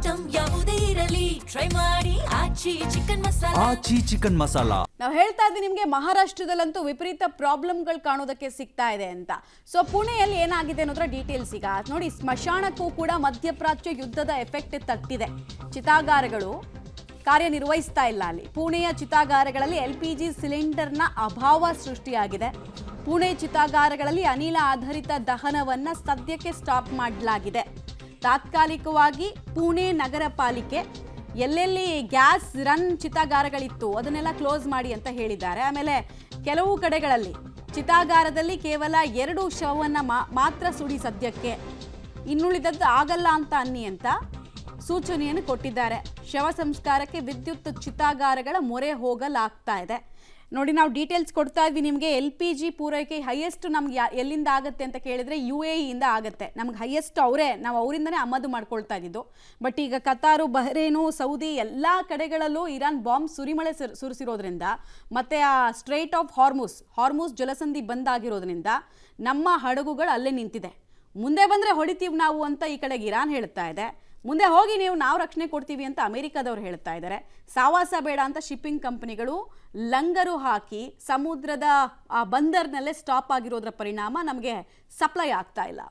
Item ಯಾವುದೇ ಇರಲಿ try ಮಾಡಿ ಆಚಿ ಚಿಕನ್ ಮಸಾಲಾ. ನಾವು ಹೇಳ್ತಾ ಇದ್ವಿ ನಿಮಗೆ ಮಹಾರಾಷ್ಟ್ರದಲ್ಲಂತೂ ವಿಪರೀತ ಪ್ರಾಬ್ಲಮ್ಗಳು ಕಾಣೋದಕ್ಕೆ ಸಿಗ್ತಾ ಇದೆ ಅಂತ. ಸೊ ಪುಣೆಯಲ್ಲಿ ಏನಾಗಿದೆ ಅನ್ನೋದ್ರ ಡೀಟೇಲ್ಸ್ ಈಗ ನೋಡಿ. ಸ್ಮಶಾನಕ್ಕೂ ಕೂಡ ಮಧ್ಯಪ್ರಾಚ್ಯ ಯುದ್ಧದ ಎಫೆಕ್ಟ್ ತಟ್ಟಿದೆ. ಚಿತಾಗಾರಗಳು ಕಾರ್ಯನಿರ್ವಹಿಸ್ತಾ ಇಲ್ಲ ಅಲ್ಲಿ. ಪುಣೆಯ ಚಿತಾಗಾರಗಳಲ್ಲಿ LPG ಸಿಲಿಂಡರ್ನ ಅಭಾವ ಸೃಷ್ಟಿಯಾಗಿದೆ. ಪುಣೆ ಚಿತಾಗಾರಗಳಲ್ಲಿ ಅನಿಲ ಆಧಾರಿತ ದಹನವನ್ನ ಸದ್ಯಕ್ಕೆ ಸ್ಟಾಪ್ ಮಾಡಲಾಗಿದೆ. ತಾತ್ಕಾಲಿಕವಾಗಿ ಪುಣೆ ನಗರ ಪಾಲಿಕೆ ಎಲ್ಲೆಲ್ಲಿ ಗ್ಯಾಸ್ ರನ್ ಚಿತಾಗಾರಗಳಿತ್ತು ಅದನ್ನೆಲ್ಲ ಕ್ಲೋಸ್ ಮಾಡಿ ಅಂತ ಹೇಳಿದ್ದಾರೆ. ಆಮೇಲೆ ಕೆಲವು ಕಡೆಗಳಲ್ಲಿ ಚಿತಾಗಾರದಲ್ಲಿ ಕೇವಲ 2 ಶವವನ್ನು ಮಾತ್ರ ಸುಡಿ ಸದ್ಯಕ್ಕೆ, ಇನ್ನುಳಿದದ್ದು ಆಗಲ್ಲ ಅಂತ ಅನ್ನಿ ಅಂತ ಸೂಚನೆಯನ್ನು ಕೊಟ್ಟಿದ್ದಾರೆ. ಶವ ಸಂಸ್ಕಾರಕ್ಕೆ ವಿದ್ಯುತ್ ಚಿತಾಗಾರಗಳ ಮೊರೆ ಹೋಗಲಾಗ್ತಾ ಇದೆ. ನೋಡಿ, ನಾವು ಡೀಟೇಲ್ಸ್ ಕೊಡ್ತಾ ಇದ್ವಿ ನಿಮಗೆ. LPG ಪೂರೈಕೆ ಹೈಯೆಸ್ಟ್ ನಮ್ಗೆ ಎಲ್ಲಿಂದ ಆಗುತ್ತೆ ಅಂತ ಕೇಳಿದ್ರೆ UAE ಇಂದ ಆಗುತ್ತೆ. ನಮ್ಗೆ ಹೈಯೆಸ್ಟ್ ನಾವು ಅವರಿಂದನೇ ಆಮದು ಮಾಡ್ಕೊಳ್ತಾ ಇದ್ದಿದ್ದು. ಬಟ್ ಈಗ ಕತಾರು, ಬಹ್ರೇನು, ಸೌದಿ ಎಲ್ಲ ಕಡೆಗಳಲ್ಲೂ ಇರಾನ್ ಬಾಂಬ್ ಸುರಿಮಳೆ ಸುರಿಸಿರೋದ್ರಿಂದ ಮತ್ತೆ ಆ ಸ್ಟ್ರೈಟ್ ಆಫ್ ಹಾರ್ಮುಸ್ ಜಲಸಂಧಿ ಬಂದಾಗಿರೋದ್ರಿಂದ ನಮ್ಮ ಹಡಗುಗಳು ಅಲ್ಲೇ ನಿಂತಿದೆ. ಮುಂದೆ ಬಂದರೆ ಹೊಡಿತೀವಿ ನಾವು ಅಂತ ಈ ಕಡೆಗೆ ಇರಾನ್ ಹೇಳ್ತಾ ಇದೆ. ಮುಂದೆ ಹೋಗಿ ನಾವು ರಕ್ಷಣೆ ಕೊಡ್ತೀವಿ ಅಂತ ಅಮೆರಿಕದವ್ರು ಹೇಳ್ತಾ ಇದ್ದಾರೆ. ಸಾವಾಸ ಬೇಡ ಅಂತ ಶಿಪ್ಪಿಂಗ್ ಕಂಪನಿಗಳು ಲಂಗರು ಹಾಕಿ ಸಮುದ್ರದ ಬಂದರ್ನಲ್ಲೇ ಸ್ಟಾಪ್ ಆಗಿರೋದ್ರ ಪರಿಣಾಮ ನಮಗೆ ಸಪ್ಲೈ ಆಗ್ತಾ ಇಲ್ಲ.